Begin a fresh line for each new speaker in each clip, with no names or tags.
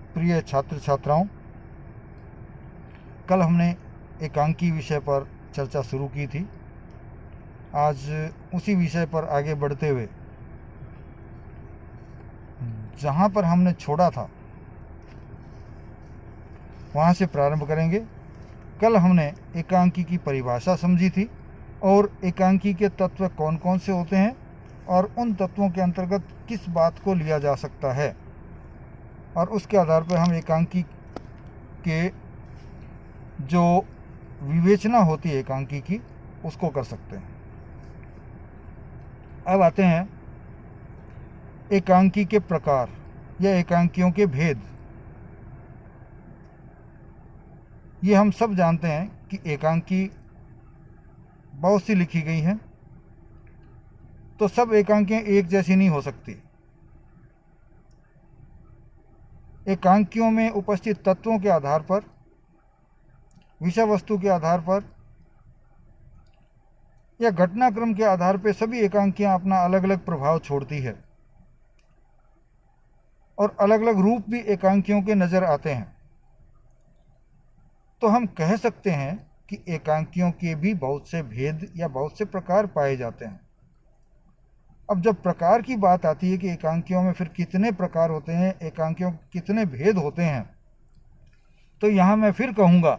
प्रिय छात्र छात्राओं, कल हमने एकांकी विषय पर चर्चा शुरू की थी। आज उसी विषय पर आगे बढ़ते हुए जहाँ पर हमने छोड़ा था वहाँ से प्रारंभ करेंगे। कल हमने एकांकी की परिभाषा समझी थी और एकांकी के तत्व कौन कौन से होते हैं और उन तत्वों के अंतर्गत किस बात को लिया जा सकता है, और उसके आधार पर हम एकांकी के जो विवेचना होती है एकांकी की उसको कर सकते हैं। अब आते हैं एकांकी के प्रकार या एकांकियों के भेद। ये हम सब जानते हैं कि एकांकी बहुत सी लिखी गई हैं, तो सब एकांकियाँ एक जैसी नहीं हो सकती। एकांकियों में उपस्थित तत्वों के आधार पर, विषय वस्तु के आधार पर या घटनाक्रम के आधार पर सभी एकांकियाँ अपना अलग अलग प्रभाव छोड़ती है और अलग अलग रूप भी एकांकियों के नज़र आते हैं। तो हम कह सकते हैं कि एकांकियों के भी बहुत से भेद या बहुत से प्रकार पाए जाते हैं। अब जब प्रकार की बात आती है कि एकांकियों में फिर कितने प्रकार होते हैं, एकांकियों के कितने भेद होते हैं, तो यहाँ मैं फिर कहूँगा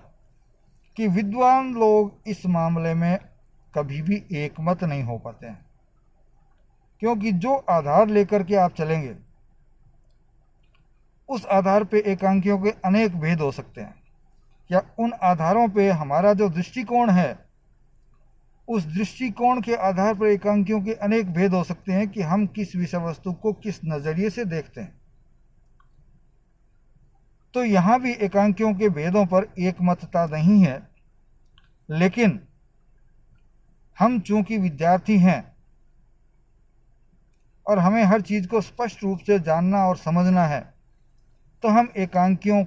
कि विद्वान लोग इस मामले में कभी भी एकमत नहीं हो पाते हैं, क्योंकि जो आधार लेकर के आप चलेंगे उस आधार पे एकांकियों के अनेक भेद हो सकते हैं, या उन आधारों पे हमारा जो दृष्टिकोण है उस दृष्टिकोण के आधार पर एकांकियों के अनेक भेद हो सकते हैं कि हम किस विषय वस्तु को किस नज़रिए से देखते हैं। तो यहाँ भी एकांकियों के भेदों पर एकमतता नहीं है, लेकिन हम चूंकि विद्यार्थी हैं और हमें हर चीज़ को स्पष्ट रूप से जानना और समझना है, तो हम एकांकियों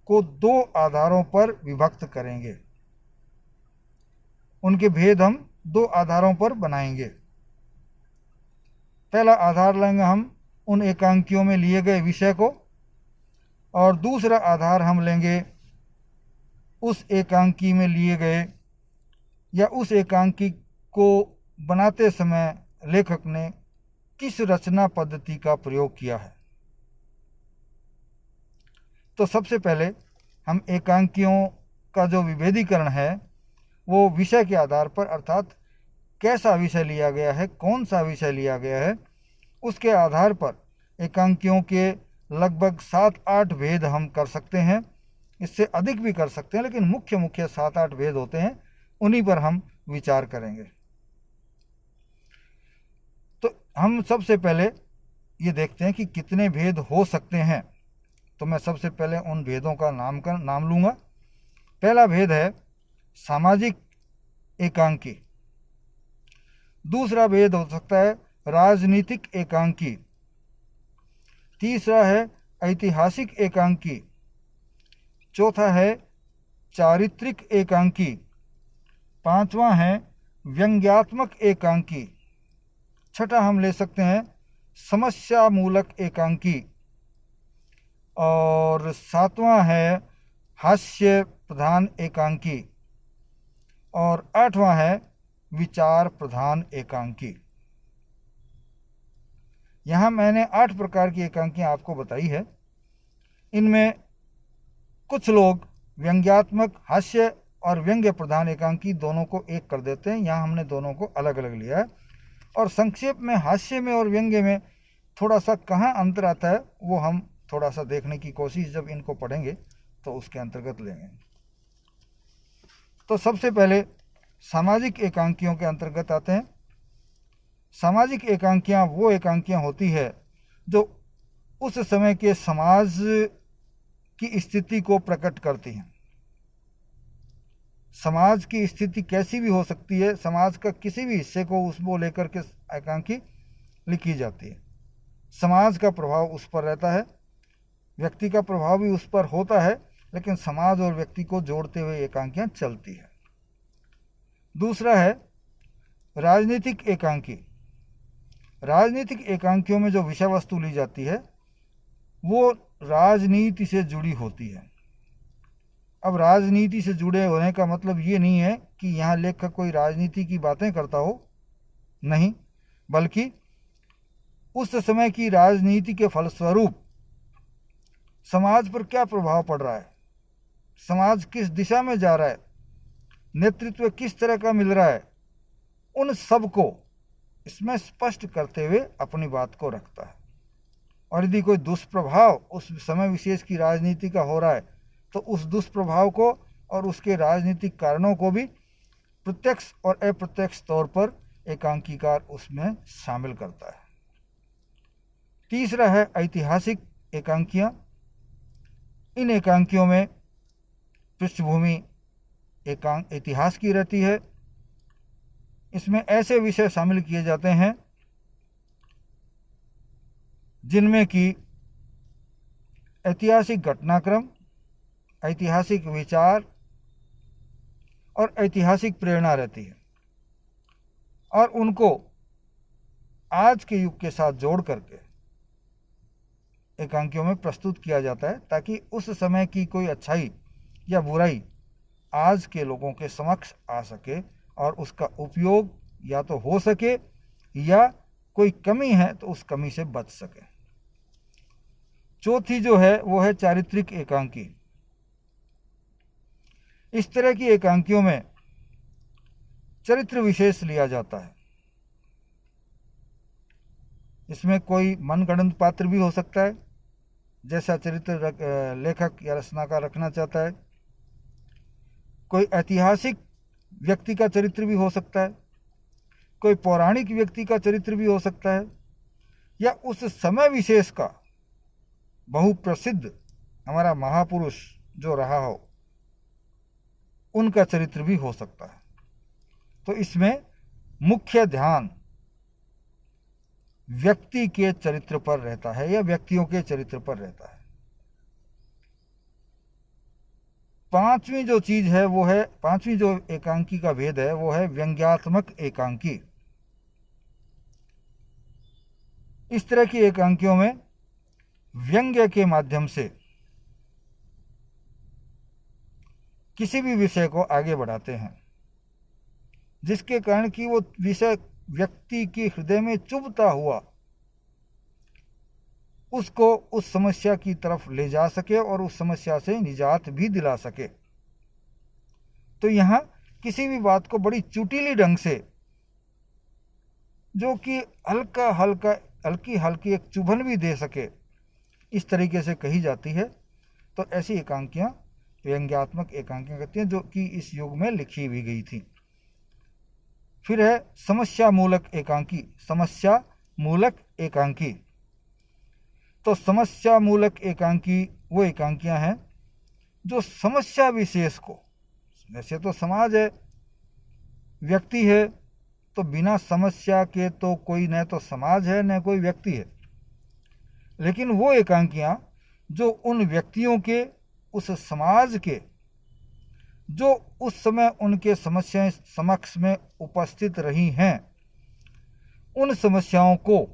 को दो आधारों पर विभक्त करेंगे। उनके भेद हम दो आधारों पर बनाएंगे। पहला आधार लेंगे हम उन एकांकियों में लिए गए विषय को, और दूसरा आधार हम लेंगे उस एकांकी में लिए गए या उस एकांकी को बनाते समय लेखक ने किस रचना पद्धति का प्रयोग किया है। तो सबसे पहले हम एकांकियों का जो विभेदीकरण है वो विषय के आधार पर, अर्थात कैसा विषय लिया गया है, कौन सा विषय लिया गया है, उसके आधार पर एकांकियों के लगभग 7-8 भेद हम कर सकते हैं। इससे अधिक भी कर सकते हैं, लेकिन मुख्य मुख्य 7-8 भेद होते हैं, उन्हीं पर हम विचार करेंगे। तो हम सबसे पहले ये देखते हैं कि कितने भेद हो सकते हैं। तो मैं सबसे पहले उन भेदों का नाम लूँगा। पहला भेद है सामाजिक एकांकी। दूसरा भेद हो सकता है राजनीतिक एकांकी। तीसरा है ऐतिहासिक एकांकी। चौथा है चारित्रिक एकांकी। पांचवा है व्यंग्यात्मक एकांकी। छठा हम ले सकते हैं समस्या मूलक एकांकी। और सातवां है हास्य प्रधान एकांकी। और आठवां है विचार प्रधान एकांकी। यहाँ मैंने 8 प्रकार की एकांकियाँ आपको बताई है। इनमें कुछ लोग व्यंग्यात्मक, हास्य और व्यंग्य प्रधान एकांकी दोनों को एक कर देते हैं। यहाँ हमने दोनों को अलग अलग लिया है, और संक्षेप में हास्य में और व्यंग्य में थोड़ा सा कहाँ अंतर आता है वो हम थोड़ा सा देखने की कोशिश जब इनको पढ़ेंगे तो उसके अंतर्गत लेंगे। तो सबसे पहले सामाजिक एकांकियों के अंतर्गत आते हैं। सामाजिक एकांकियाँ वो एकांकियाँ होती है जो उस समय के समाज की स्थिति को प्रकट करती हैं। समाज की स्थिति कैसी भी हो सकती है, समाज का किसी भी हिस्से को उसको लेकर के एकांकी लिखी जाती है। समाज का प्रभाव उस पर रहता है, व्यक्ति का प्रभाव भी उस पर होता है, लेकिन समाज और व्यक्ति को जोड़ते हुए एकांकियाँ चलती है। दूसरा है राजनीतिक एकांकी। राजनीतिक एकांकियों में जो विषय वस्तु ली जाती है वो राजनीति से जुड़ी होती है। अब राजनीति से जुड़े होने का मतलब ये नहीं है कि यहाँ लेखक कोई राजनीति की बातें करता हो, नहीं, बल्कि उस समय की राजनीति के फलस्वरूप समाज पर क्या प्रभाव पड़ रहा है, समाज किस दिशा में जा रहा है, नेतृत्व किस तरह का मिल रहा है, उन सब को इसमें स्पष्ट करते हुए अपनी बात को रखता है। और यदि कोई दुष्प्रभाव उस समय विशेष की राजनीति का हो रहा है तो उस दुष्प्रभाव को और उसके राजनीतिक कारणों को भी प्रत्यक्ष और अप्रत्यक्ष तौर पर एकांकीकार उसमें शामिल करता है। तीसरा है ऐतिहासिक एकांकियाँ। इन एकांकियों में पृष्ठभूमि इतिहास की रहती है। इसमें ऐसे विषय शामिल किए जाते हैं जिनमें कि ऐतिहासिक घटनाक्रम, ऐतिहासिक विचार और ऐतिहासिक प्रेरणा रहती है, और उनको आज के युग के साथ जोड़ करके एकांकियों में प्रस्तुत किया जाता है, ताकि उस समय की कोई अच्छाई या बुराई आज के लोगों के समक्ष आ सके और उसका उपयोग या तो हो सके या कोई कमी है तो उस कमी से बच सके। चौथी जो है वो है चारित्रिक एकांकी। इस तरह की एकांकियों में चरित्र विशेष लिया जाता है। इसमें कोई मनगढ़ंत पात्र भी हो सकता है, जैसा चरित्र लेखक या रचनाकार रखना चाहता है। कोई ऐतिहासिक व्यक्ति का चरित्र भी हो सकता है, कोई पौराणिक व्यक्ति का चरित्र भी हो सकता है, या उस समय विशेष का बहुप्रसिद्ध हमारा महापुरुष जो रहा हो उनका चरित्र भी हो सकता है। तो इसमें मुख्य ध्यान व्यक्ति के चरित्र पर रहता है या व्यक्तियों के चरित्र पर रहता है। पांचवी जो चीज है वो है, पांचवी जो एकांकी का भेद है वो है व्यंग्यात्मक एकांकी। इस तरह की एकांकियों में व्यंग्य के माध्यम से किसी भी विषय को आगे बढ़ाते हैं, जिसके कारण कि वो विषय व्यक्ति के हृदय में चुभता हुआ उसको उस समस्या की तरफ ले जा सके और उस समस्या से निजात भी दिला सके। तो यहाँ किसी भी बात को बड़ी चुटीली ढंग से, जो कि हल्की हल्की एक चुभन भी दे सके, इस तरीके से कही जाती है। तो ऐसी एकांकियाँ व्यंग्यात्मक एकांकियाँ कहती हैं, जो कि इस युग में लिखी भी गई थी। फिर है समस्या मूलक एकांकी। समस्या मूलक एकांकी, तो समस्या मूलक एकांकी वो एकांकियाँ हैं जो समस्या विशेष को, वैसे तो समाज है, व्यक्ति है, तो बिना समस्या के तो कोई न तो समाज है न कोई व्यक्ति है, लेकिन वो एकांकियाँ जो उन व्यक्तियों के, उस समाज के, जो उस समय उनके समस्याएं समक्ष में उपस्थित रही हैं, उन समस्याओं को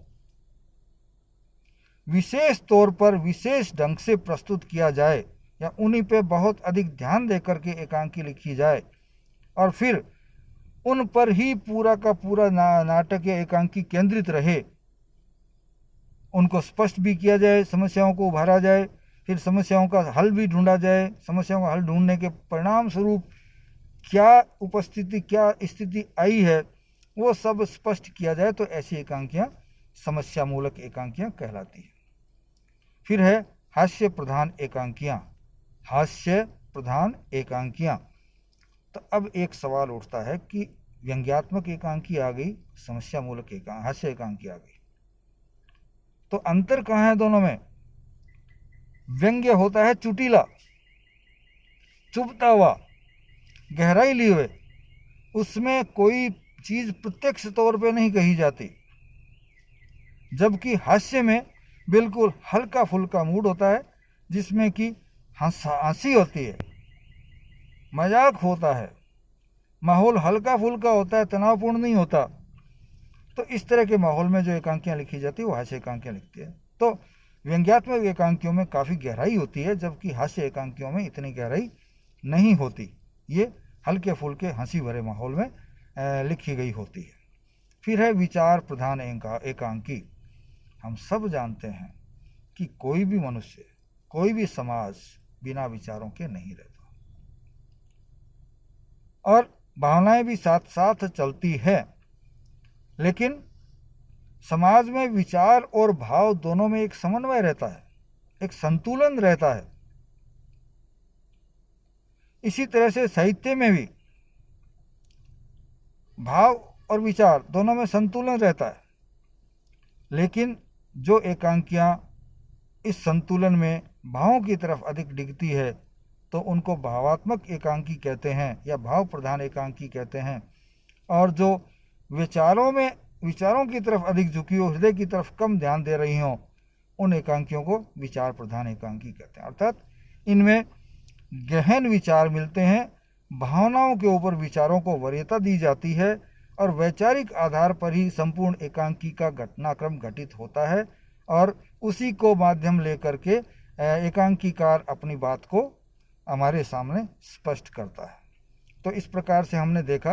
विशेष तौर पर विशेष ढंग से प्रस्तुत किया जाए या उन्हीं पे बहुत अधिक ध्यान देकर के एकांकी लिखी जाए, और फिर उन पर ही पूरा का पूरा नाटक या एकांकी केंद्रित रहे। उनको स्पष्ट भी किया जाए, समस्याओं को उभारा जाए, फिर समस्याओं का हल भी ढूंढा जाए। समस्याओं का हल ढूंढने के परिणाम स्वरूप क्या उपस्थिति, क्या स्थिति आई है, वो सब स्पष्ट किया जाए। तो ऐसी एकांकियाँ समस्या मूलक एकांकियाँ कहलाती है। फिर है हास्य प्रधान एकांकियाँ। हास्य प्रधान एकांकियाँ, तो अब एक सवाल उठता है कि व्यंग्यात्मक एकांकी आ गई, समस्या मूलक हास्य एकांकी आ गई, तो अंतर कहाँ है दोनों में? व्यंग्य होता है चुटीला, चुभता हुआ, गहराई लिए हुए, उसमें कोई चीज प्रत्यक्ष तौर पे नहीं कही जाती, जबकि हास्य में बिल्कुल हल्का फुल्का मूड होता है, जिसमें कि हंसी होती है, मजाक होता है, माहौल हल्का फुल्का होता है, तनावपूर्ण नहीं होता। तो इस तरह के माहौल में जो एकांकियाँ लिखी जाती है वो हास्य एकांकियाँ लिखती है। तो व्यंग्यात्मक एकांकियों में काफ़ी गहराई होती है, जबकि हास्य एकांकियों में इतनी गहराई नहीं होती। ये हल्के फुल्के हंसी भरे माहौल में लिखी गई होती है। फिर है विचार प्रधान एकांकी। हम सब जानते हैं कि कोई भी मनुष्य, कोई भी समाज बिना विचारों के नहीं रहता, और भावनाएं भी साथ साथ चलती है। लेकिन समाज में विचार और भाव दोनों में एक समन्वय रहता है, एक संतुलन रहता है। इसी तरह से साहित्य में भी भाव और विचार दोनों में संतुलन रहता है। लेकिन जो एकांकियां इस संतुलन में भावों की तरफ अधिक डिगती है तो उनको भावात्मक एकांकी कहते हैं या भाव प्रधान एकांकी कहते हैं। और जो विचारों की तरफ अधिक झुकी हो, हृदय की तरफ कम ध्यान दे रही हो, उन एकांकियों को विचार प्रधान एकांकी कहते हैं। अर्थात इनमें गहन विचार मिलते हैं, भावनाओं के ऊपर विचारों को वरीयता दी जाती है और वैचारिक आधार पर ही संपूर्ण एकांकी का घटनाक्रम घटित होता है और उसी को माध्यम लेकर के एकांकीकार अपनी बात को हमारे सामने स्पष्ट करता है। तो इस प्रकार से हमने देखा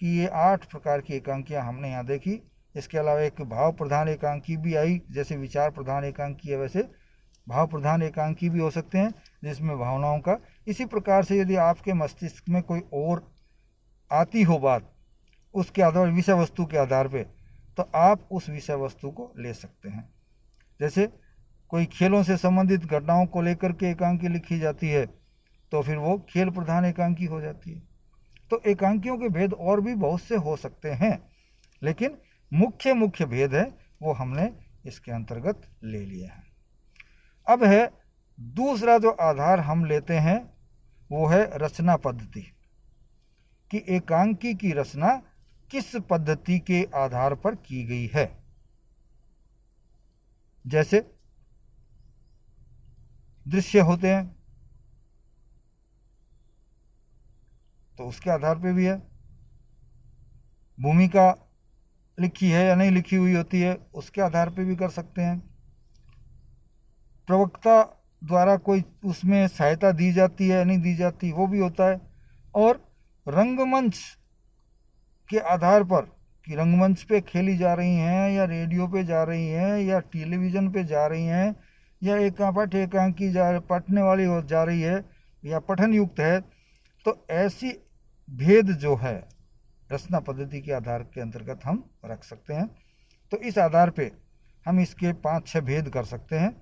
कि ये 8 प्रकार की एकांकियां हमने यहाँ देखी। इसके अलावा एक भाव प्रधान एकांकी भी आई, जैसे विचार प्रधान एकांकी है वैसे भाव प्रधान एकांकी भी हो सकते हैं, जिसमें भावनाओं का। इसी प्रकार से यदि आपके मस्तिष्क में कोई और आती हो बात, उसके आधार विषय वस्तु के आधार पे, तो आप उस विषय वस्तु को ले सकते हैं। जैसे कोई खेलों से संबंधित घटनाओं को लेकर के एकांकी लिखी जाती है तो फिर वो खेल प्रधान एकांकी हो जाती है। तो एकांकियों के भेद और भी बहुत से हो सकते हैं, लेकिन मुख्य भेद है वो हमने इसके अंतर्गत ले लिए हैं। अब है दूसरा जो आधार हम लेते हैं वो है रचना पद्धति, कि एकांकी की रचना किस पद्धति के आधार पर की गई है। जैसे दृश्य होते हैं तो उसके आधार पे भी है, भूमिका लिखी है या नहीं लिखी हुई होती है उसके आधार पे भी कर सकते हैं, प्रवक्ता द्वारा कोई उसमें सहायता दी जाती है या नहीं दी जाती वो भी होता है, और रंगमंच के आधार पर कि रंगमंच पे खेली जा रही हैं या रेडियो पे जा रही हैं या टेलीविज़न पे जा रही हैं या एकांपट एकांकी पढ़ने वाली हो जा रही है या पठन युक्त है, तो ऐसी भेद जो है रचना पद्धति के आधार के अंतर्गत हम रख सकते हैं। तो इस आधार पे हम इसके 5-6 भेद कर सकते हैं,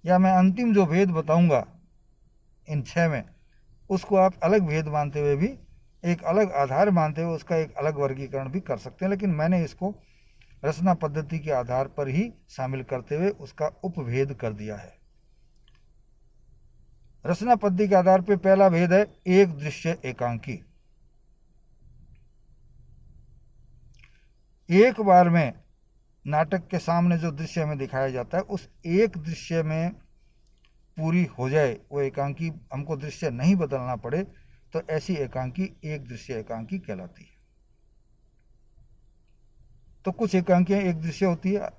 या मैं अंतिम जो भेद बताऊंगा इन 6 में उसको आप अलग भेद मानते हुए भी, एक अलग आधार मानते हुए उसका एक अलग वर्गीकरण भी कर सकते हैं, लेकिन मैंने इसको रचना पद्धति के आधार पर ही शामिल करते हुए उसका उपभेद कर दिया है। रचना पद्धति के आधार पर पहला भेद है एक दृश्य एकांकी। एक बार में नाटक के सामने जो दृश्य में दिखाया जाता है उस एक दृश्य में पूरी हो जाए वो एकांकी, हमको दृश्य नहीं बदलना पड़े, तो ऐसी एकांकी एक दृश्य एकांकी कहलाती है। तो कुछ एकांकियां एक दृश्य होती है,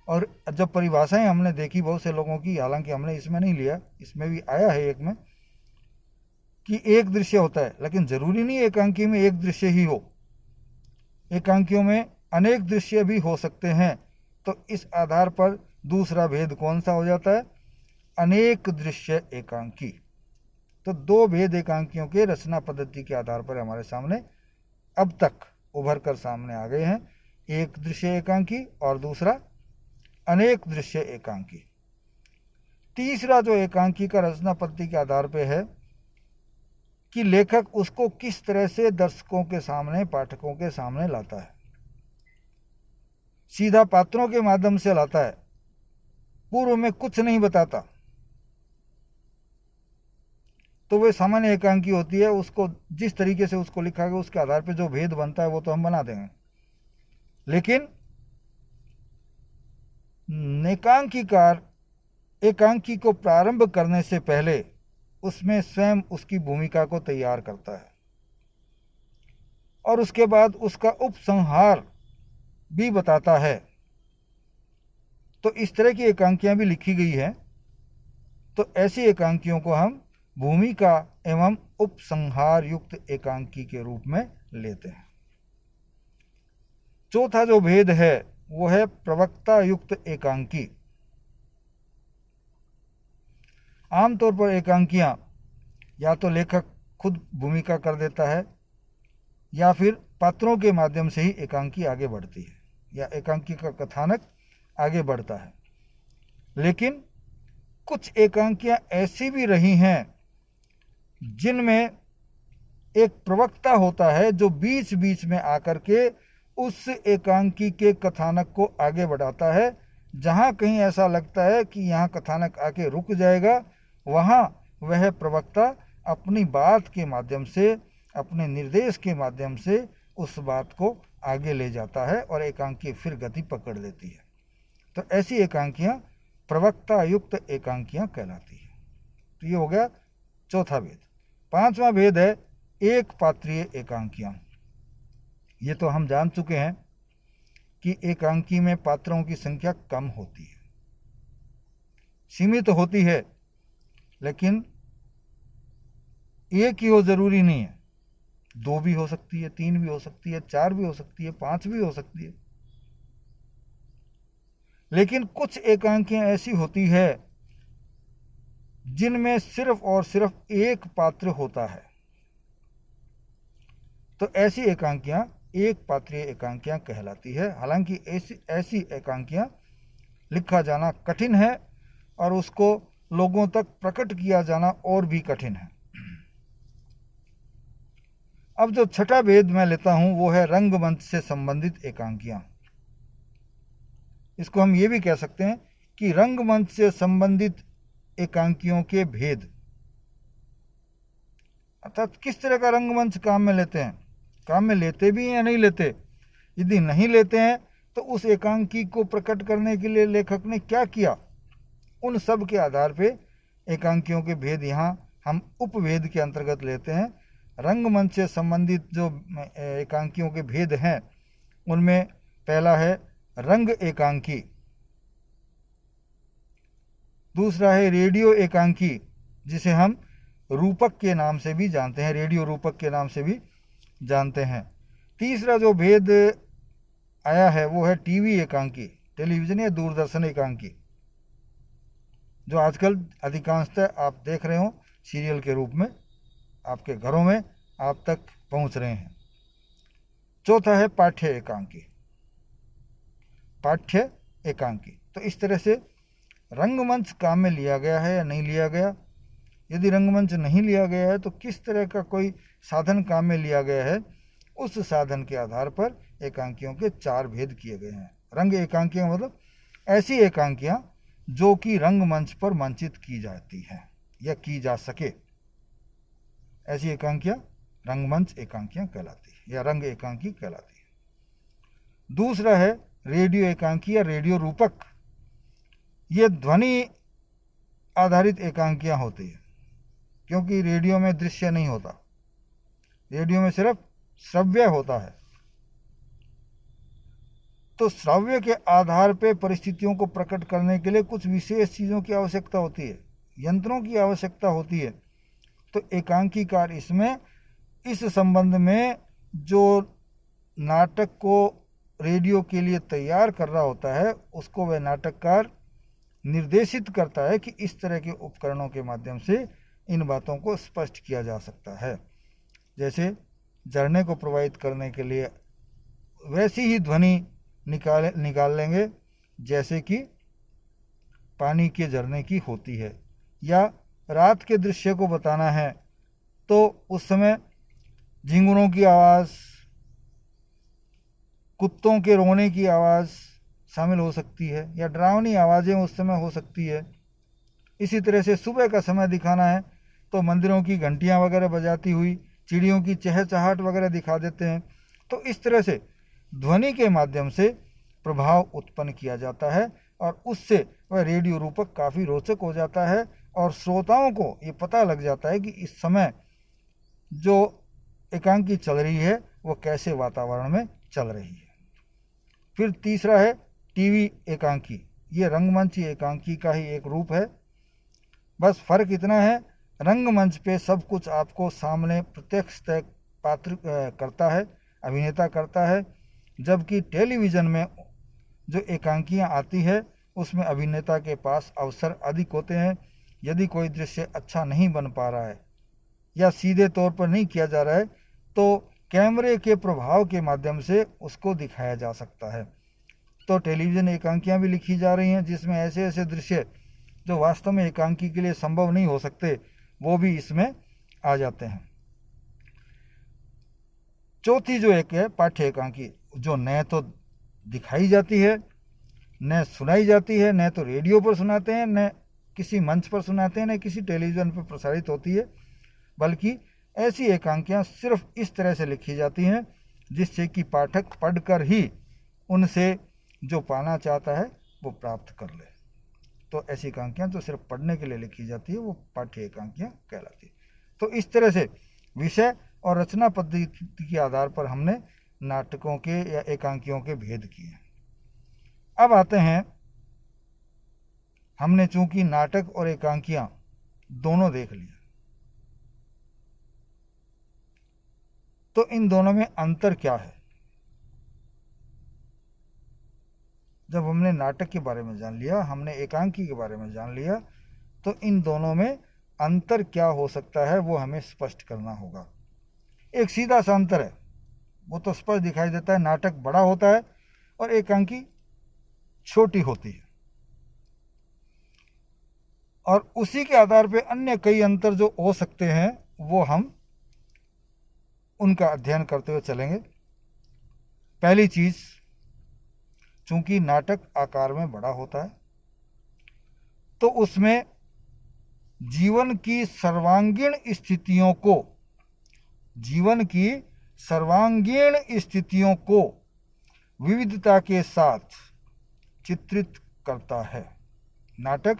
और जब परिभाषाएं हमने देखी बहुत से लोगों की, हालांकि हमने इसमें नहीं लिया, इसमें भी आया है एक में कि एक दृश्य होता है, लेकिन जरूरी नहीं एकांकी में एक दृश्य ही हो, एकांकियों में अनेक दृश्य भी हो सकते हैं। तो इस आधार पर दूसरा भेद कौन सा हो जाता है, अनेक दृश्य एकांकी। तो 2 भेद एकांकियों के रचना पद्धति के आधार पर हमारे सामने अब तक उभर कर सामने आ गए हैं, एक दृश्य एकांकी और दूसरा अनेक दृश्य एकांकी। तीसरा जो एकांकी का रचना पद्धति के आधार पर है कि लेखक उसको किस तरह से दर्शकों के सामने, पाठकों के सामने लाता है। सीधा पात्रों के माध्यम से लाता है, पूर्व में कुछ नहीं बताता, तो वे सामान्य एकांकी होती है। उसको जिस तरीके से उसको लिखा गया उसके आधार पर जो भेद बनता है वो तो हम बना देंगे, लेकिन एकांकीकार एकांकी को प्रारंभ करने से पहले उसमें स्वयं उसकी भूमिका को तैयार करता है और उसके बाद उसका उपसंहार भी बताता है। तो इस तरह की एकांकियाँ भी लिखी गई हैं। तो ऐसी एकांकियों को हम भूमिका एवं उपसंहार युक्त एकांकी के रूप में लेते हैं। चौथा जो भेद है वो है प्रवक्ता युक्त एकांकी। आमतौर पर एकांकियां या तो लेखक खुद भूमिका कर देता है या फिर पात्रों के माध्यम से ही एकांकी आगे बढ़ती है या एकांकी का कथानक आगे बढ़ता है। लेकिन कुछ एकांकियां ऐसी भी रही हैं जिनमें एक प्रवक्ता होता है जो बीच बीच में आकर के उस एकांकी के कथानक को आगे बढ़ाता है। जहां कहीं ऐसा लगता है कि यहाँ कथानक आके रुक जाएगा, वहां वह प्रवक्ता अपनी बात के माध्यम से, अपने निर्देश के माध्यम से उस बात को आगे ले जाता है और एकांकी फिर गति पकड़ लेती है। तो ऐसी एकांकियां प्रवक्ता युक्त एकांकियां कहलाती है। तो ये हो गया चौथा भेद। पांचवा भेद है एक पात्रीय एकांकियां। ये तो हम जान चुके हैं कि एकांकी में पात्रों की संख्या कम होती है, सीमित होती है, लेकिन एक ही हो जरूरी नहीं है, दो भी हो सकती है, तीन भी हो सकती है, चार भी हो सकती है, पांच भी हो सकती है। लेकिन कुछ एकांकियां ऐसी होती है जिनमें सिर्फ और सिर्फ एक पात्र होता है। तो ऐसी एकांकियां एक पात्रीय एकांकियां कहलाती है। हालांकि ऐसी एकांकियां लिखा जाना कठिन है और उसको लोगों तक प्रकट किया जाना और भी कठिन है। अब जो छठा भेद मैं लेता हूं वो है रंगमंच से संबंधित एकांकियां। इसको हम ये भी कह सकते हैं कि रंगमंच से संबंधित एकांकियों के भेद, अर्थात किस तरह का रंगमंच काम में लेते हैं, काम में लेते भी हैं या नहीं लेते। यदि नहीं लेते हैं तो उस एकांकी को प्रकट करने के लिए लेखक ने क्या किया, उन सब के आधार पे एकांकियों के भेद यहाँ हम उपभेद के अंतर्गत लेते हैं। रंगमंच से संबंधित जो एकांकियों के भेद हैं उनमें पहला है रंग एकांकी, दूसरा है रेडियो एकांकी जिसे हम रूपक के नाम से भी जानते हैं, रेडियो रूपक के नाम से भी जानते हैं। तीसरा जो भेद आया है वो है टीवी एकांकी, टेलीविजन या दूरदर्शन एकांकी, जो आजकल अधिकांशतः आप देख रहे हो सीरियल के रूप में आपके घरों में आप तक पहुंच रहे हैं। चौथा है पाठ्य एकांकी, पाठ्य एकांकी। तो इस तरह से रंगमंच काम में लिया गया है या नहीं लिया गया, यदि रंगमंच नहीं लिया गया है तो किस तरह का कोई साधन काम में लिया गया है, उस साधन के आधार पर एकांकियों के चार भेद किए गए हैं। रंग एकांकियां मतलब ऐसी एकांकियां जो कि रंगमंच पर मंचित की जाती हैं या की जा सके, ऐसी एकांकियां रंगमंच एकांकियां कहलाती है या रंग एकांकी कहलाती है। दूसरा है रेडियो एकांकी या रेडियो रूपक। ये ध्वनि आधारित एकांकियां होती है, क्योंकि रेडियो में दृश्य नहीं होता, रेडियो में सिर्फ श्रव्य होता है। तो श्रव्य के आधार पर परिस्थितियों को प्रकट करने के लिए कुछ विशेष चीज़ों की आवश्यकता होती है, यंत्रों की आवश्यकता होती है। तो एकांकीकार इसमें इस संबंध में जो नाटक को रेडियो के लिए तैयार कर रहा होता है उसको वह नाटककार निर्देशित करता है कि इस तरह के उपकरणों के माध्यम से इन बातों को स्पष्ट किया जा सकता है। जैसे झरने को प्रभावित करने के लिए वैसी ही ध्वनि निकाल लेंगे जैसे कि पानी के झरने की होती है, या रात के दृश्य को बताना है तो उस समय झिंगुरों की आवाज़, कुत्तों के रोने की आवाज़ शामिल हो सकती है या डरावनी आवाज़ें उस समय हो सकती है। इसी तरह से सुबह का समय दिखाना है तो मंदिरों की घंटियां वगैरह बजाती हुई चिड़ियों की चहचहाट वगैरह दिखा देते हैं। तो इस तरह से ध्वनि के माध्यम से प्रभाव उत्पन्न किया जाता है और उससे वह रेडियो रूपक काफ़ी रोचक हो जाता है और श्रोताओं को ये पता लग जाता है कि इस समय जो एकांकी चल रही है वो कैसे वातावरण में चल रही है। फिर तीसरा है टीवी एकांकी ये रंगमंच एकांकी का ही एक रूप है। बस फर्क इतना है, रंगमंच पे सब कुछ आपको सामने प्रत्यक्ष तय पात्र करता है, अभिनेता करता है, जबकि टेलीविज़न में जो एकांकियाँ आती है उसमें अभिनेता के पास अवसर अधिक होते हैं। यदि कोई दृश्य अच्छा नहीं बन पा रहा है या सीधे तौर पर नहीं किया जा रहा है तो कैमरे के प्रभाव के माध्यम से उसको दिखाया जा सकता है। तो टेलीविज़न एकांकियाँ भी लिखी जा रही हैं जिसमें ऐसे ऐसे दृश्य जो वास्तव में एकांकी के लिए संभव नहीं हो सकते वो भी इसमें आ जाते हैं। चौथी जो एक है पाठ्य एकांकी, जो न तो दिखाई जाती है, न सुनाई जाती है, न तो रेडियो पर सुनाते हैं, न किसी मंच पर सुनाते हैं, न किसी टेलीविज़न पर प्रसारित होती है, बल्कि ऐसी एकांकियाँ सिर्फ इस तरह से लिखी जाती हैं जिससे कि पाठक पढ़कर ही उनसे जो पाना चाहता है वो प्राप्त कर ले। तो ऐसी एकांकियाँ जो सिर्फ पढ़ने के लिए लिखी जाती है वो पाठ्य एकांकियाँ कहलाती है। तो इस तरह से विषय और रचना पद्धति के आधार पर हमने नाटकों के या एकांकियों के भेद किए। अब आते हैं, हमने चूंकि नाटक और एकांकियाँ दोनों देख लिया, तो इन दोनों में अंतर क्या है। जब हमने नाटक के बारे में जान लिया, हमने एकांकी के बारे में जान लिया, तो इन दोनों में अंतर क्या हो सकता है वो हमें स्पष्ट करना होगा। एक सीधा सा अंतर है, वो तो स्पष्ट दिखाई देता है, नाटक बड़ा होता है और एकांकी छोटी होती है। और उसी के आधार पे अन्य कई अंतर जो हो सकते हैं वो हम उनका अध्ययन करते हुए चलेंगे। पहली चीज, चूंकि नाटक आकार में बड़ा होता है तो उसमें जीवन की सर्वांगीण स्थितियों को विविधता के साथ चित्रित करता है। नाटक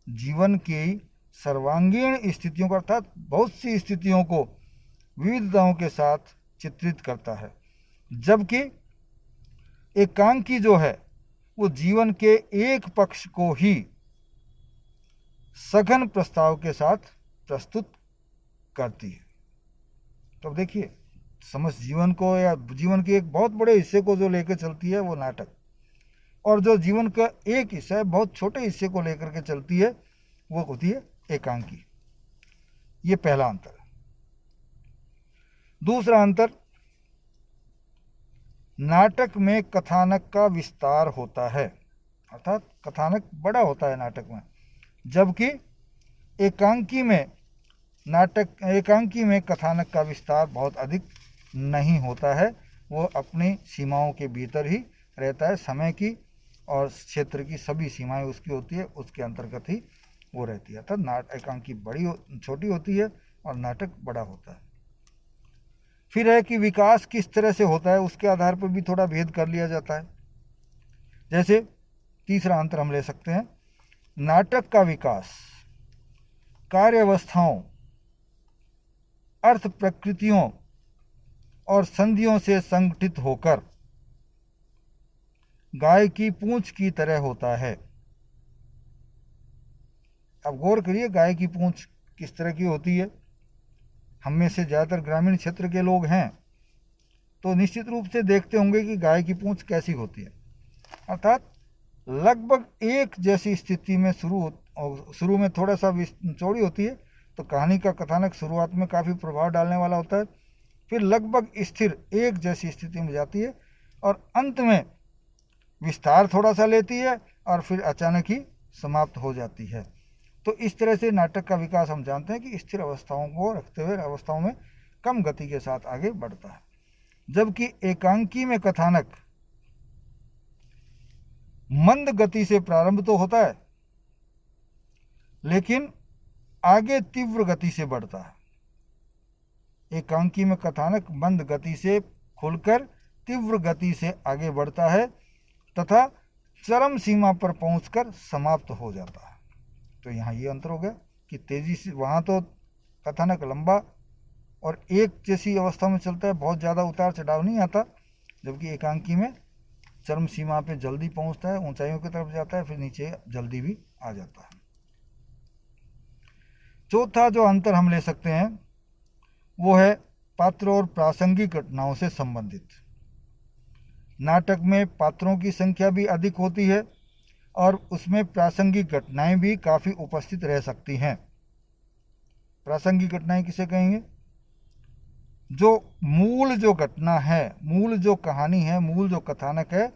जीवन की सर्वांगीण स्थितियों को, अर्थात बहुत सी स्थितियों को विविधताओं के साथ चित्रित करता है, जबकि एकांकी जो है वो जीवन के एक पक्ष को ही सघन प्रस्ताव के साथ प्रस्तुत करती है। तो देखिए, समझ जीवन को या जीवन के एक बहुत बड़े हिस्से को जो लेकर चलती है वो नाटक, और जो जीवन का एक हिस्सा है बहुत छोटे हिस्से को लेकर के चलती है वो होती है एकांकी। ये पहला अंतर है। दूसरा अंतर, नाटक में कथानक का विस्तार होता है, अर्थात कथानक बड़ा होता है नाटक में, जबकि एकांकी में कथानक का विस्तार बहुत अधिक नहीं होता है। वो अपनी सीमाओं के भीतर ही रहता है, समय की और क्षेत्र की सभी सीमाएं उसकी होती है, उसके अंतर्गत ही वो रहती है। अर्थात एकांकी छोटी होती है और नाटक बड़ा होता है। फिर है कि विकास किस तरह से होता है, उसके आधार पर भी थोड़ा भेद कर लिया जाता है। जैसे तीसरा अंतर हम ले सकते हैं, नाटक का विकास कार्यावस्थाओं, अर्थ प्रकृतियों और संधियों से संगठित होकर गाय की पूंछ की तरह होता है। अब गौर करिए, गाय की पूंछ किस तरह की होती है। हम में से ज़्यादातर ग्रामीण क्षेत्र के लोग हैं तो निश्चित रूप से देखते होंगे कि गाय की पूंछ कैसी होती है, अर्थात लगभग एक जैसी स्थिति में शुरू में थोड़ा सा चौड़ी होती है, तो कहानी का कथानक शुरुआत में काफ़ी प्रभाव डालने वाला होता है, फिर लगभग स्थिर एक जैसी स्थिति में जाती है और अंत में विस्तार थोड़ा सा लेती है और फिर अचानक ही समाप्त हो जाती है। तो इस तरह से नाटक का विकास हम जानते हैं कि स्थिर अवस्थाओं को रखते हुए अवस्थाओं में कम गति के साथ आगे बढ़ता है, जबकि एकांकी में कथानक मंद गति से प्रारंभ तो होता है लेकिन आगे तीव्र गति से बढ़ता है। एकांकी में कथानक मंद गति से खुलकर तीव्र गति से आगे बढ़ता है तथा चरम सीमा पर पहुंचकर समाप्त हो जाता है। तो यहाँ ये अंतर हो गया कि तेजी से, वहाँ तो कथानक लंबा और एक जैसी अवस्था में चलता है, बहुत ज़्यादा उतार चढ़ाव नहीं आता, जबकि एकांकी में चरम सीमा पे जल्दी पहुंचता है, ऊंचाइयों की तरफ जाता है, फिर नीचे जल्दी भी आ जाता है। चौथा जो अंतर हम ले सकते हैं वो है पात्र और प्रासंगिक घटनाओं से संबंधित। नाटक में पात्रों की संख्या भी अधिक होती है और उसमें प्रासंगिक घटनाएं भी काफ़ी उपस्थित रह सकती हैं। प्रासंगिक घटनाएं किसे कहेंगे? जो मूल जो घटना है, मूल जो कहानी है, मूल जो कथानक है,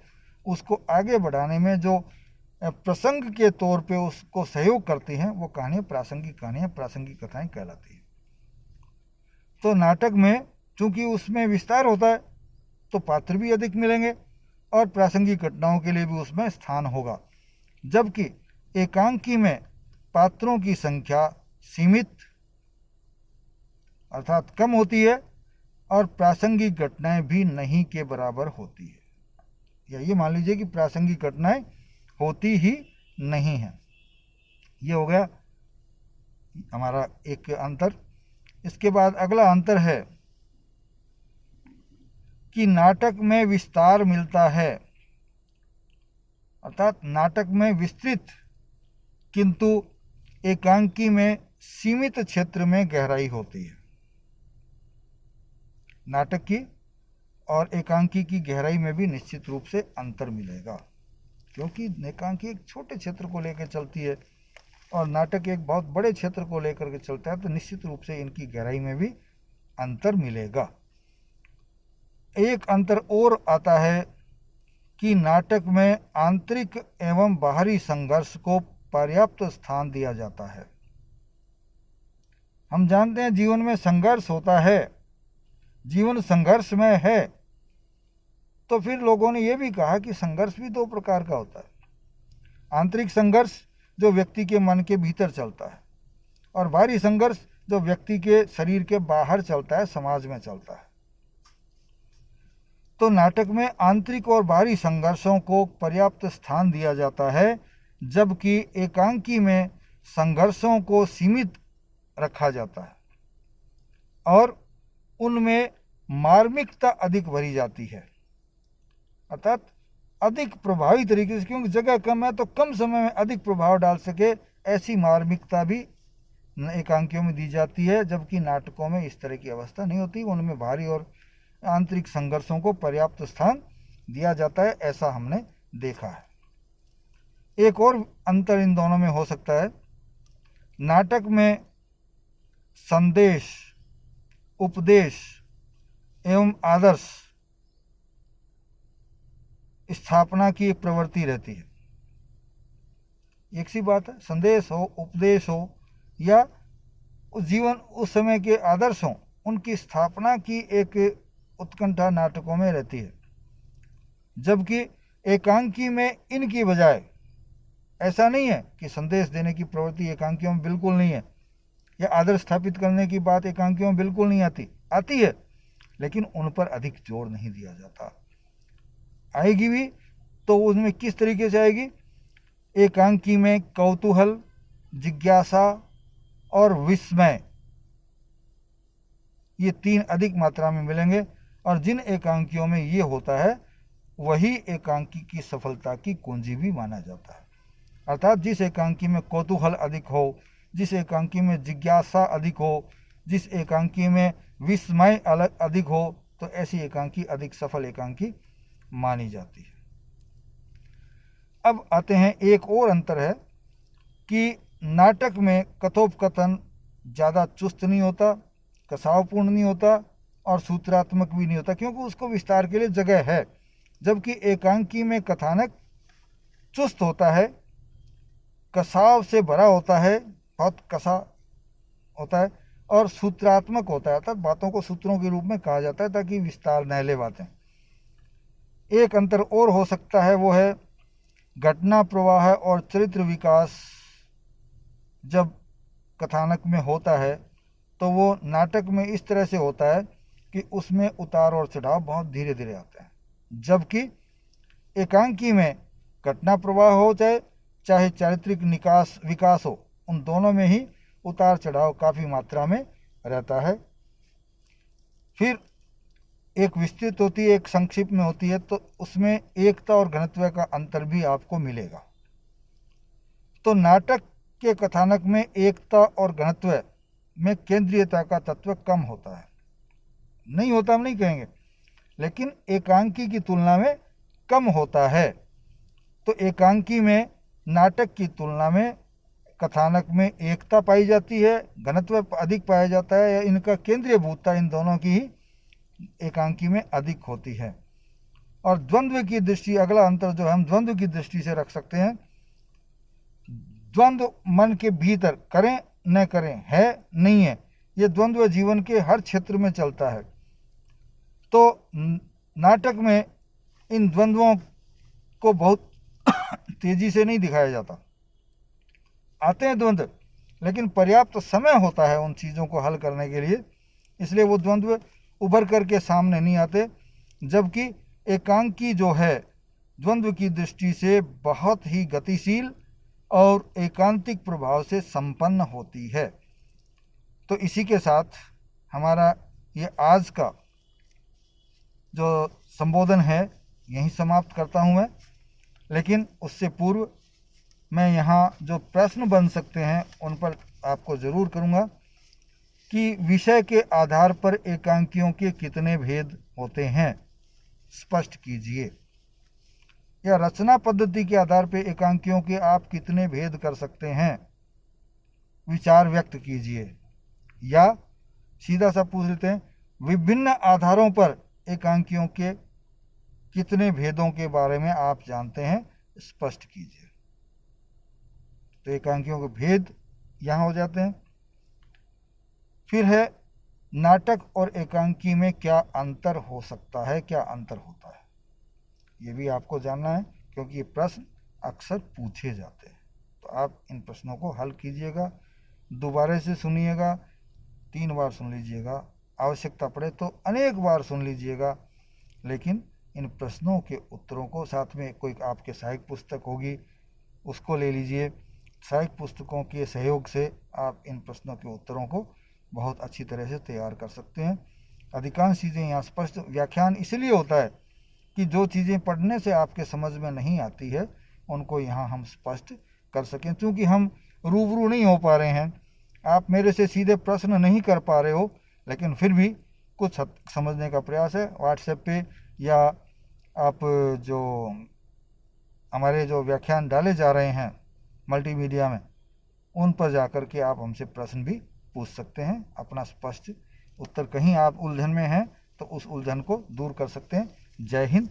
उसको आगे बढ़ाने में जो प्रसंग के तौर पे उसको सहयोग करती हैं, वो कहानियाँ प्रासंगिक कहानियाँ, प्रासंगिक कथाएं कहलाती हैं। तो नाटक में चूंकि उसमें विस्तार होता है तो पात्र भी अधिक मिलेंगे और प्रासंगिक घटनाओं के लिए भी उसमें स्थान होगा, जबकि एकांकी में पात्रों की संख्या सीमित अर्थात कम होती है और प्रासंगिक घटनाएं भी नहीं के बराबर होती है, या ये मान लीजिए कि प्रासंगिक घटनाएं होती ही नहीं हैं। ये हो गया हमारा एक अंतर। इसके बाद अगला अंतर है कि नाटक में विस्तार मिलता है, अर्थात नाटक में विस्तृत किंतु एकांकी में सीमित क्षेत्र में गहराई होती है। नाटक की और एकांकी की गहराई में भी निश्चित रूप से अंतर मिलेगा, क्योंकि एकांकी एक छोटे क्षेत्र को लेकर चलती है और नाटक एक बहुत बड़े क्षेत्र को लेकर के चलता है, तो निश्चित रूप से इनकी गहराई में भी अंतर मिलेगा। एक अंतर और आता है कि नाटक में आंतरिक एवं बाहरी संघर्ष को पर्याप्त स्थान दिया जाता है। हम जानते हैं जीवन में संघर्ष होता है, जीवन संघर्षमय है, तो फिर लोगों ने यह भी कहा कि संघर्ष भी दो प्रकार का होता है। आंतरिक संघर्ष जो व्यक्ति के मन के भीतर चलता है, और बाहरी संघर्ष जो व्यक्ति के शरीर के बाहर चलता है, समाज में चलता है। तो नाटक में आंतरिक और बाहरी संघर्षों को पर्याप्त स्थान दिया जाता है, जबकि एकांकी में संघर्षों को सीमित रखा जाता है और उनमें मार्मिकता अधिक भरी जाती है, अर्थात अधिक प्रभावी तरीके से, क्योंकि जगह कम है तो कम समय में अधिक प्रभाव डाल सके, ऐसी मार्मिकता भी एकांकियों में दी जाती है, जबकि नाटकों में इस तरह की अवस्था नहीं होती। उनमें बाहरी और आंतरिक संघर्षों को पर्याप्त स्थान दिया जाता है, ऐसा हमने देखा है। एक और अंतर इन दोनों में हो सकता है, नाटक में संदेश, उपदेश एवं आदर्श स्थापना की एक प्रवृत्ति रहती है। एक सी बात है, संदेश हो, उपदेश हो या जीवन उस समय के आदर्श हो, उनकी स्थापना की एक उत्कंठा नाटकों में रहती है, जबकि एकांकी में इनकी बजाय ऐसा नहीं है कि संदेश देने की प्रवृत्ति एकांकियों में बिल्कुल नहीं है, या आदर्श स्थापित करने की बात एकांकियों में बिल्कुल नहीं आती है, लेकिन उन पर अधिक जोर नहीं दिया जाता। आएगी भी तो उसमें किस तरीके से आएगी? एकांकी में कौतूहल, जिज्ञासा और विस्मय, ये तीन अधिक मात्रा में मिलेंगे, और जिन एकांकियों में ये होता है वही एकांकी की सफलता की कुंजी भी माना जाता है। अर्थात जिस एकांकी में कौतूहल अधिक हो, जिस एकांकी में जिज्ञासा अधिक हो, जिस एकांकी में विस्मय अधिक हो, तो ऐसी एकांकी अधिक सफल एकांकी मानी जाती है। अब आते हैं, एक और अंतर है कि नाटक में कथोपकथन ज़्यादा चुस्त नहीं होता, कसावपूर्ण नहीं होता और सूत्रात्मक भी नहीं होता, क्योंकि उसको विस्तार के लिए जगह है, जबकि एकांकी में कथानक चुस्त होता है, कसाव से भरा होता है, बहुत कसा होता है और सूत्रात्मक होता है, अर्थात बातों को सूत्रों के रूप में कहा जाता है ताकि विस्तार न ले बातें। एक अंतर और हो सकता है, वो है घटना प्रवाह और चरित्र विकास जब कथानक में होता है तो वो नाटक में इस तरह से होता है कि उसमें उतार और चढ़ाव बहुत धीरे धीरे आते हैं, जबकि एकांकी में घटना प्रवाह हो चाहे चारित्रिक विकास हो, उन दोनों में ही उतार चढ़ाव काफ़ी मात्रा में रहता है। फिर एक विस्तृत होती है, एक संक्षिप्त में होती है, तो उसमें एकता और घनत्व का अंतर भी आपको मिलेगा। तो नाटक के कथानक में एकता और घनत्व में केंद्रीयता का तत्व कम होता है। नहीं होता हम नहीं कहेंगे, लेकिन एकांकी की तुलना में कम होता है। तो एकांकी में नाटक की तुलना में कथानक में एकता पाई जाती है, घनत्व अधिक पाया जाता है, या इनका केंद्रीय भूतता इन दोनों की ही एकांकी में अधिक होती है। और द्वंद्व की दृष्टि, अगला अंतर जो हम द्वंद्व की दृष्टि से रख सकते हैं, द्वंद्व मन के भीतर करें न करें है नहीं है, ये द्वंद्व जीवन के हर क्षेत्र में चलता है। तो नाटक में इन द्वंद्वों को बहुत तेजी से नहीं दिखाया जाता। आते हैं द्वंद्व, लेकिन पर्याप्त समय होता है उन चीज़ों को हल करने के लिए, इसलिए वो द्वंद्व उभर करके सामने नहीं आते। जबकि एकांकी जो है द्वंद्व की दृष्टि से बहुत ही गतिशील और एकांतिक प्रभाव से संपन्न होती है। तो इसी के साथ हमारा ये आज का जो संबोधन है यहीं समाप्त करता हूँ मैं। लेकिन उससे पूर्व मैं यहाँ जो प्रश्न बन सकते हैं उन पर आपको ज़रूर करूँगा कि विषय के आधार पर एकांकियों के कितने भेद होते हैं, स्पष्ट कीजिए। या रचना पद्धति के आधार पर एकांकियों के आप कितने भेद कर सकते हैं, विचार व्यक्त कीजिए। या सीधा सा पूछ लेते हैं, विभिन्न आधारों पर एकांकियों के कितने भेदों के बारे में आप जानते हैं, स्पष्ट कीजिए। तो एकांकियों के भेद यहाँ हो जाते हैं। फिर है नाटक और एकांकी में क्या अंतर हो सकता है, क्या अंतर होता है, ये भी आपको जानना है, क्योंकि ये प्रश्न अक्सर पूछे जाते हैं। तो आप इन प्रश्नों को हल कीजिएगा, दोबारा से सुनिएगा, 3 बार सुन लीजिएगा, आवश्यकता पड़े तो अनेक बार सुन लीजिएगा। लेकिन इन प्रश्नों के उत्तरों को, साथ में कोई आपके सहायक पुस्तक होगी उसको ले लीजिए। सहायक पुस्तकों के सहयोग से आप इन प्रश्नों के उत्तरों को बहुत अच्छी तरह से तैयार कर सकते हैं। अधिकांश चीज़ें यहाँ स्पष्ट, व्याख्यान इसलिए होता है कि जो चीज़ें पढ़ने से आपके समझ में नहीं आती है उनको यहाँ हम स्पष्ट कर सकें। क्योंकि हम रूबरू नहीं हो पा रहे हैं, आप मेरे से सीधे प्रश्न नहीं कर पा रहे हो, लेकिन फिर भी कुछ समझने का प्रयास है। व्हाट्सएप पे या आप जो हमारे जो व्याख्यान डाले जा रहे हैं मल्टीमीडिया में, उन पर जाकर के आप हमसे प्रश्न भी पूछ सकते हैं। अपना स्पष्ट उत्तर, कहीं आप उलझन में हैं तो उस उलझन को दूर कर सकते हैं। जय हिंद,